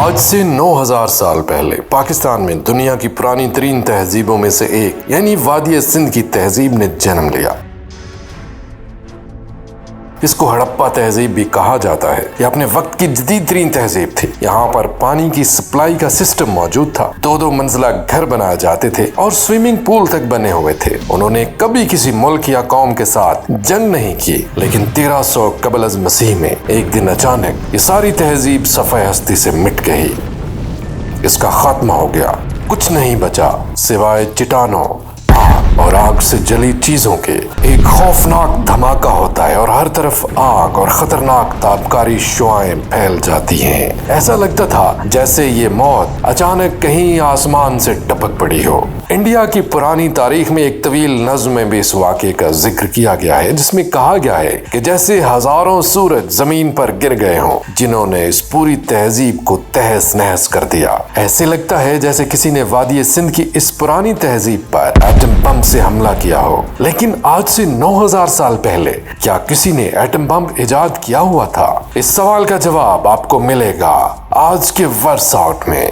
آج سے 9000 سال پہلے پاکستان میں دنیا کی پرانی ترین تہذیبوں میں سے ایک یعنی وادی سندھ کی تہذیب نے جنم لیا۔ اس کو ہڑپا تہذیب بھی کہا جاتا ہے۔ یہ اپنے وقت کی جدید ترین تہذیب تھی۔ یہاں پر پانی کی سپلائی کا سسٹم موجود تھا، دو منزلہ گھر بنائے جاتے تھے اور سوئمنگ پول تک بنے ہوئے تھے۔ انہوں نے کبھی کسی ملک یا قوم کے ساتھ جنگ نہیں کی، لیکن 1300 قبل از مسیح میں ایک دن اچانک یہ ساری تہذیب صفحہ ہستی سے مٹ گئی۔ اس کا خاتمہ ہو گیا، کچھ نہیں بچا سوائے چٹانوں اور آگ سے جلی چیزوں کے۔ ایک خوفناک دھماکہ ہوتا ہے اور ہر طرف آگ اور خطرناک تابکاری شعائیں پھیل جاتی ہیں۔ ایسا لگتا تھا جیسے یہ موت اچانک کہیں آسمان سے ٹپک پڑی ہو۔ انڈیا کی پرانی تاریخ میں ایک طویل نظم میں بھی اس واقعے کا ذکر کیا گیا ہے، جس میں کہا گیا ہے کہ جیسے ہزاروں سورج زمین پر گر گئے ہوں جنہوں نے اس پوری تہذیب کو تہس نہس کر دیا۔ ایسے لگتا ہے جیسے کسی نے وادی سندھ کی اس پرانی تہذیب پر ایٹم بم سے حملہ کیا ہو۔ لیکن آج سے 9000 سال پہلے کیا کسی نے ایٹم بم ایجاد کیا ہوا تھا؟ اس سوال کا جواب آپ کو ملے گا آج کے ورس آؤٹ میں۔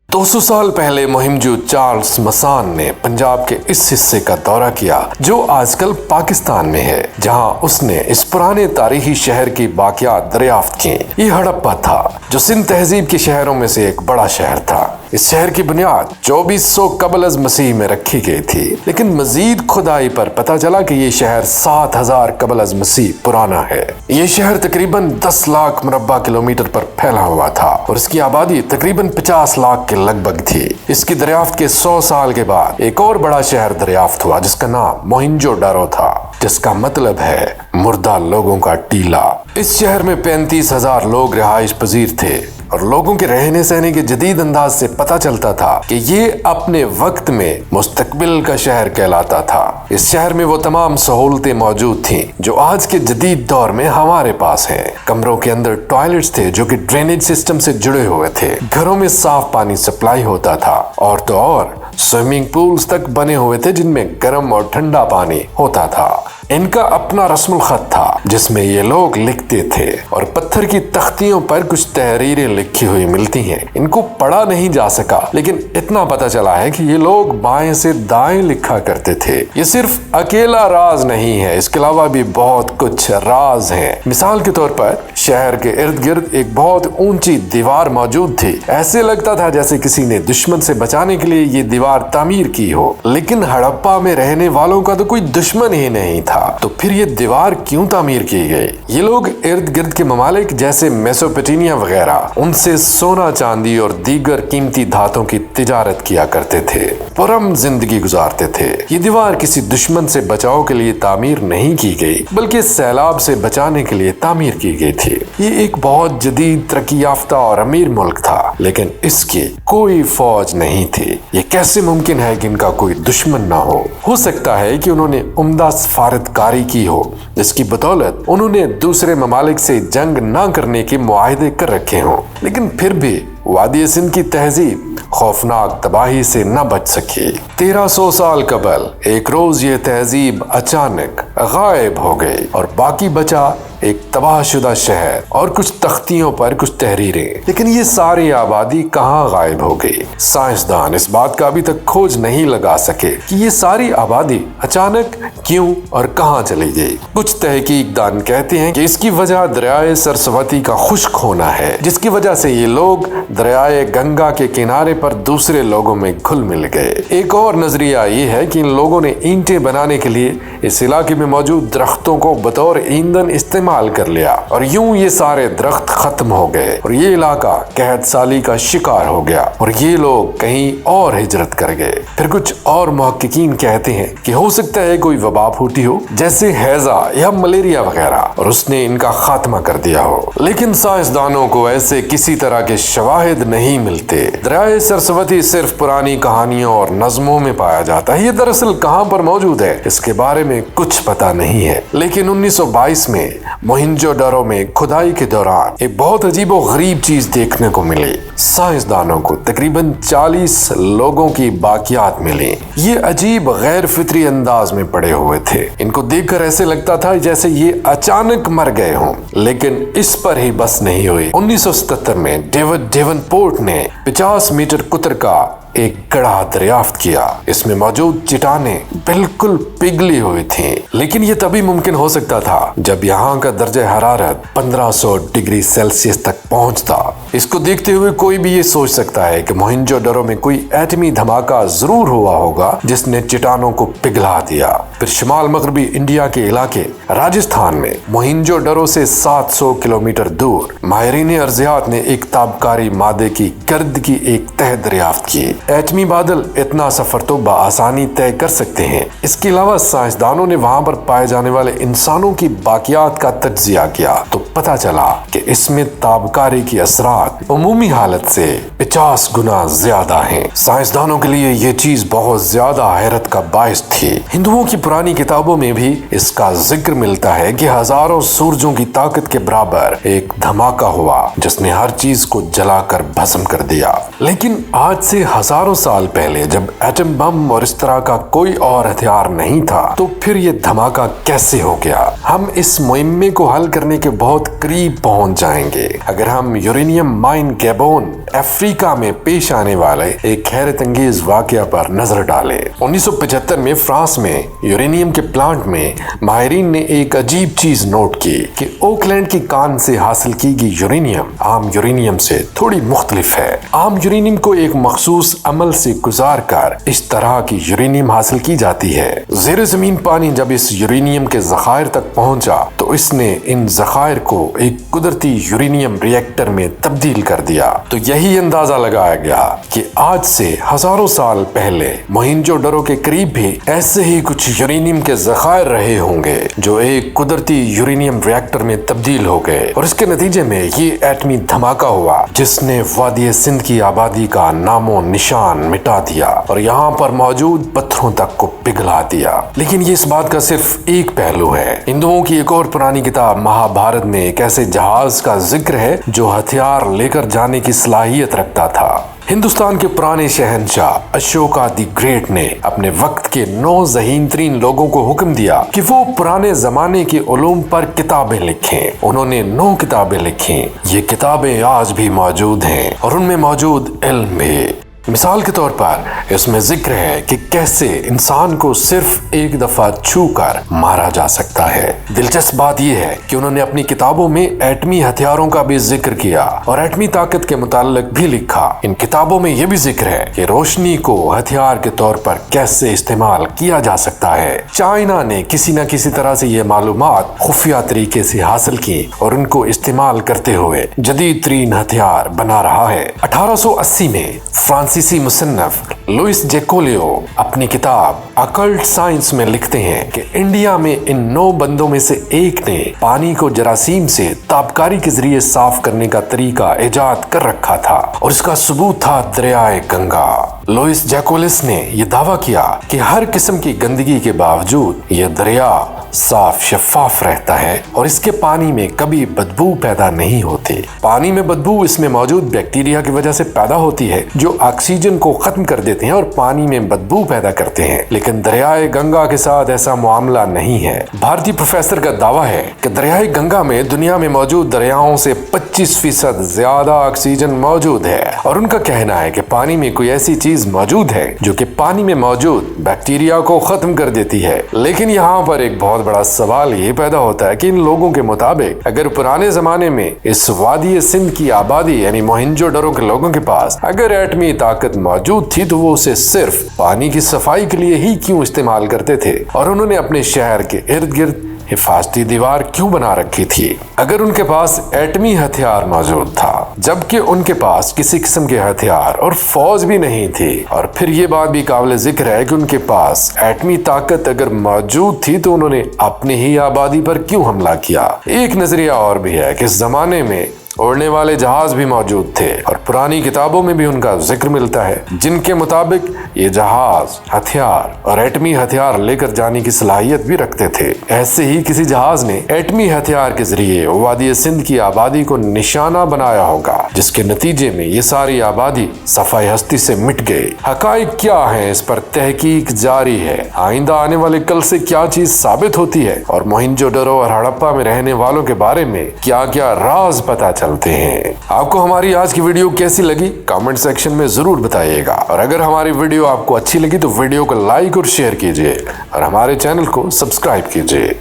200 سال پہلے مہمجو چارلس مسان نے پنجاب کے اس حصے کا دورہ کیا جو آج کل پاکستان میں ہے، جہاں اس نے اس پرانے تاریخی شہر کی باقیات دریافت کی۔ یہ ہڑپا تھا جو سندھ تہذیب کے شہروں میں سے ایک بڑا شہر تھا۔ اس شہر کی بنیاد 2400 قبل از مسیح میں رکھی گئی تھی، لیکن مزید کھدائی پر پتہ چلا کہ یہ شہر 7000 قبل از مسیح پرانا ہے۔ یہ شہر تقریباً 10 لاکھ مربع کلومیٹر پر پھیلا ہوا تھا اور اس کی آبادی تقریباً 50 لاکھ کے لگ بھگ تھی۔ اس کی دریافت کے 100 سال کے بعد ایک اور بڑا شہر دریافت ہوا جس کا نام موہنجو ڈارو تھا، جس کا مطلب ہے مردہ لوگوں کا ٹیلا۔ اس شہر میں 35,000 لوگ رہائش پذیر تھے اور لوگوں کے رہنے سہنے کے جدید انداز سے پتہ چلتا تھا کہ یہ اپنے وقت میں مستقبل کا شہر کہلاتا تھا۔ اس شہر میں وہ تمام سہولتیں موجود تھیں جو آج کے جدید دور میں ہمارے پاس ہیں۔ کمروں کے اندر ٹوائلٹس تھے جو کہ ڈرینیج سسٹم سے جڑے ہوئے تھے۔ گھروں میں صاف پانی سپلائی ہوتا تھا اور تو اور سوئمنگ پولز تک بنے ہوئے تھے جن میں گرم اور ٹھنڈا پانی ہوتا تھا۔ ان کا اپنا رسم الخط تھا جس میں یہ لوگ لکھتے تھے اور پتھر کی تختیوں پر کچھ تحریریں لکھی ہوئی ملتی ہیں۔ ان کو پڑھا نہیں جا سکا، لیکن اتنا پتہ چلا ہے کہ یہ لوگ بائیں سے دائیں لکھا کرتے تھے۔ یہ صرف اکیلا راز نہیں ہے، اس کے علاوہ بھی بہت کچھ راز ہیں۔ مثال کے طور پر شہر کے ارد گرد ایک بہت اونچی دیوار موجود تھی۔ ایسے لگتا تھا جیسے کسی نے دشمن سے بچانے کے لیے یہ دیوار تعمیر کی ہو، لیکن ہڑپا میں رہنے والوں کا تو کوئی دشمن ہی نہیں تھا، تو پھر یہ دیوار کیوں تعمیر کی گئی؟ یہ لوگ ارد گرد کے ممالک جیسے میسوپوٹیمیا وغیرہ ان سے سونا چاندی اور دیگر قیمتی دھاتوں کی تجارت کیا کرتے تھے، پرامن زندگی گزارتے تھے۔ یہ دیوار کسی دشمن سے بچاؤ کے لیے تعمیر نہیں کی گئی، بلکہ سیلاب سے بچانے کے لیے تعمیر کی گئی تھی۔ یہ ایک بہت جدید ترقی یافتہ اور امیر ملک تھا، لیکن اس کی کوئی فوج نہیں تھی۔ یہ کیسے ممکن ہے کہ ان کا کوئی دشمن نہ ہو سکتا ہے کہ انہوں نے عمدہ سفارتکاری کی ہو جس کی بدولت انہوں نے دوسرے ممالک سے جنگ نہ کرنے کے معاہدے کر رکھے ہوں، لیکن پھر بھی وادی سندھ کی تہذیب خوفناک تباہی سے نہ بچ سکی۔ 1300 سال قبل ایک روز یہ تہذیب اچانک غائب ہو گئی اور باقی بچا ایک تباہ شدہ شہر اور کچھ تختیوں پر کچھ تحریریں۔ لیکن یہ ساری آبادی کہاں غائب ہو گئی؟ سائنسدان اس بات کا ابھی تک کھوج نہیں لگا سکے کہ یہ ساری آبادی اچانک کیوں اور کہاں چلی گئی۔ کچھ تحقیق دان کہتے ہیں کہ اس کی وجہ دریائے سرسوتی کا خشک ہونا ہے، جس کی وجہ سے یہ لوگ دریائے گنگا کے کنارے پر دوسرے لوگوں میں گھل مل گئے۔ ایک اور نظریہ یہ ہے کہ ان لوگوں نے اینٹیں بنانے کے لیے اس علاقے میں موجود درختوں کو بطور ایندھن استعمال کر لیا اور یوں یہ سارے درخت ختم ہو گئے اور یہ علاقہ قحط سالی کا شکار ہو گیا اور یہ لوگ کہیں اور ہجرت کر گئے۔ پھر کچھ اور محققین کہتے ہیں کہ ہو سکتا ہے کوئی وبا پھوٹی ہو جیسے ہیضہ یا ملیریا وغیرہ اور اس نے ان کا خاتمہ کر دیا ہو، لیکن سائنسدانوں کو ایسے کسی طرح کے شواہد نہیں ملتے۔ دریائے سرسوتی صرف پرانی کہانیوں اور نظموں میں پایا جاتا ہے۔ یہ دراصل کہاں پر موجود ہے اس کے بارے میں کچھ پتہ نہیں ہے، لیکن 1922 میں मोहिंजोदारो में खुदाई के दौरान एक बहुत अजीबो गरीब चीज देखने को मिली। साइंसदानों को तकरीबन 40 लोगों की बाकियात मिली। ये अजीब गैर फितरी अंदाज में पड़े हुए थे। इनको देखकर ऐसे लगता था जैसे ये अचानक मर गए हों। लेकिन इस पर ही बस नहीं हुई। 1977 में डेविड डेवनपोर्ट ने 50 मीटर कुतर का एक गड्ढा दरियाफ्त किया। इसमें मौजूद चट्टानें बिल्कुल पिघली हुई थीं। लेकिन ये तभी मुमकिन हो सकता था जब यहाँ का दर्जा हरारत 1500 डिग्री सेल्सियस तक पहुंचता। इसको देखते हुए कोई भी ये सोच सकता है कि मोहिंजोदारो में कोई एटमी धमाका जरूर हुआ होगा जिसने चट्टानों को पिघला दिया। फिर शिमाल मगरबी इंडिया के इलाके राजस्थान में मोहिंजोदारो से 700 किलोमीटर दूर माहिरीन अर्जियात ने एक ताबकारी मादे की गर्द की एक तह दरियाफ्त की। एटमी बादल इतना सफर तो बआसानी तय कर सकते हैं। इसके अलावा साइंसदानों ने वहां पर पाए जाने वाले इंसानों की बाकियात का तज्जिया किया तो पता चला कि इसमें ताबकारी की असरात उमूमी हालत से 50 गुना ज्यादा हैं। साइंसदानों के लिए ये चीज बहुत ज्यादा हैरत का बायस थी। हिंदुओं की पुरानी किताबों में भी इसका जिक्र मिलता है कि हजारों सूरजों की ताकत के बराबर एक धमाका हुआ जिसने हर चीज को जलाकर भस्म कर दिया। लेकिन आज से हजारों साल पहले जब एटम बम और इस तरह का कोई और हथियार नहीं था तो फिर ये धमाका कैसे हो गया? हम इस मुहिम्मे को हल करने के बहुत करीब पहुंच जाएंगे अगर हम यूरेनियम माइन गैबोन अफ्रीका में पेश आने वाले एक हैरत अंगेज वाकया पर नजर डालें। 1975 में फ्रांस में यूरेनियम के प्लांट में माहिरीन ने एक अजीब चीज नोट की कि ओकलैंड की कान से हासिल की गई यूरेनियम आम यूरेनियम से थोड़ी मुख्तलिफ है। आम यूरेनियम को एक मखसूस अमल से गुजार कर इस तरह की यूरेनियम हासिल की जाती है। ज़ेरे ज़मीन पानी जब इस यूरेनियम के ज़खायर तक पहुंचा तो इसने इन ज़खायर को एक कुदरती यूरेनियम रिएक्टर में तब्दील कर दिया। तो यही अंदाजा लगाया गया कि आज से हजारों साल पहले मोहिंजोदारो के करीब भी ऐसे ही कुछ यूरेनियम के ज़खायर रहे होंगे जो एक कुदरती यूरेनियम रिएक्टर में तब्दील हो गए और इसके नतीजे में ये एटमी धमाका हुआ जिसने वादी सिंध की आबादी का नामो निशान मिटा दिया और यहाँ पर मौजूद पत्थरों तक को पिघला दिया। लेकिन ये इस बात का सिर्फ एक पहलू है। हिंदुओं की एक और पुरानी किताब महाभारत में एक ऐसे जहाज का जिक्र है जो हथियार लेकर जाने की सलाहियत रखता था। हिंदुस्तान के पुराने शहंशाह अशोका द ग्रेट ने अपने वक्त के 9 ज़हीन तरीन लोगों को हुक्म दिया कि वो पुराने जमाने के उलूम पर किताबें लिखें। उन्होंने 9 किताबें लिखी। ये किताबें आज भी मौजूद हैं और उनमें मौजूद इल्म भी। मिसाल के तौर पर इसमें जिक्र है कि कैसे इंसान को सिर्फ एक दफा छू कर मारा जा सकता है। दिलचस्प बात यह है कि उन्होंने अपनी किताबों में एटमी हथियारों का भी जिक्र किया और एटमी ताकत के मुताल्लिक भी लिखा। इन किताबों में यह भी जिक्र है कि रोशनी को हथियार के तौर पर कैसे इस्तेमाल किया जा सकता है। चाइना ने किसी न किसी तरह से ये मालूमात खुफिया तरीके से हासिल की और उनको इस्तेमाल करते हुए जदीद तरीन हथियार बना रहा है। 1880 में फ्रांसीसी मुसन्नफ लुइस जैकोलियो अपनी किताब अकल्ट साइंस में लिखते हैं कि इंडिया में इन 9 बंदों में से एक ने पानी को जरासीम से ताबकारी के जरिए साफ करने का तरीका इजाद कर रखा था और इसका सबूत था दरियाए गंगा। लुइस जैकोलिस ने यह दावा किया कि हर किस्म की गंदगी के बावजूद यह दरिया साफ शफाफ रहता है और इसके पानी में कभी बदबू पैदा नहीं होती। पानी में बदबू इसमें मौजूद बैक्टीरिया की वजह से पैदा होती है जो ऑक्सीजन को खत्म कर देते हैं और पानी में बदबू पैदा करते हैं। लेकिन दरियाए गंगा के साथ ऐसा मामला नहीं है। भारतीय प्रोफेसर का दावा है कि दरियाए गंगा में दुनिया में मौजूद दरियाओं से 25% ज्यादा ऑक्सीजन मौजूद है और उनका कहना है कि पानी में कोई ऐसी चीज मौजूद है जो कि पानी में मौजूद बैक्टीरिया को खत्म कर देती है। लेकिन यहाँ पर एक बहुत बड़ा सवाल ये पैदा होता है कि इन लोगों के मुताबिक अगर पुराने जमाने में इस वादी सिंध की आबादी यानी मोहिंजोदारो के लोगों के पास अगर एटमी ताकत मौजूद थी तो वो उसे सिर्फ पानी की सफाई के लिए ही क्यों इस्तेमाल करते थे और उन्होंने अपने शहर के इर्द गिर्द हिफाजती दीवार क्यों बना रखी थी अगर उनके पास एटमी हथियार मौजूद था, जबकि उनके पास किसी किस्म के हथियार और फौज भी नहीं थी। और फिर ये बात भी काबिल जिक्र है कि उनके पास एटमी ताकत अगर मौजूद थी तो उन्होंने अपनी ही आबादी पर क्यों हमला किया। एक नजरिया और भी है कि इस जमाने में उड़ने वाले जहाज भी मौजूद थे और पुरानी किताबों में भी उनका जिक्र मिलता है, जिनके मुताबिक ये जहाज हथियार और एटमी हथियार लेकर जाने की सलाहियत भी रखते थे। ऐसे ही किसी जहाज ने एटमी हथियार के जरिए वादी सिंध की आबादी को निशाना बनाया होगा, जिसके नतीजे में ये सारी आबादी सफाई हस्ती से मिट गई। हकाइक क्या है, इस पर तहकीक जारी है। आइंदा आने वाले कल से क्या चीज साबित होती है और मोहिंजोदड़ो और हड़प्पा में रहने वालों के बारे में क्या क्या राज पता चलते हैं। आपको हमारी आज की वीडियो कैसी लगी कमेंट सेक्शन में जरूर बताइएगा, और अगर हमारी वीडियो आपको अच्छी लगी तो वीडियो को लाइक और शेयर कीजिए और हमारे चैनल को सब्सक्राइब कीजिए।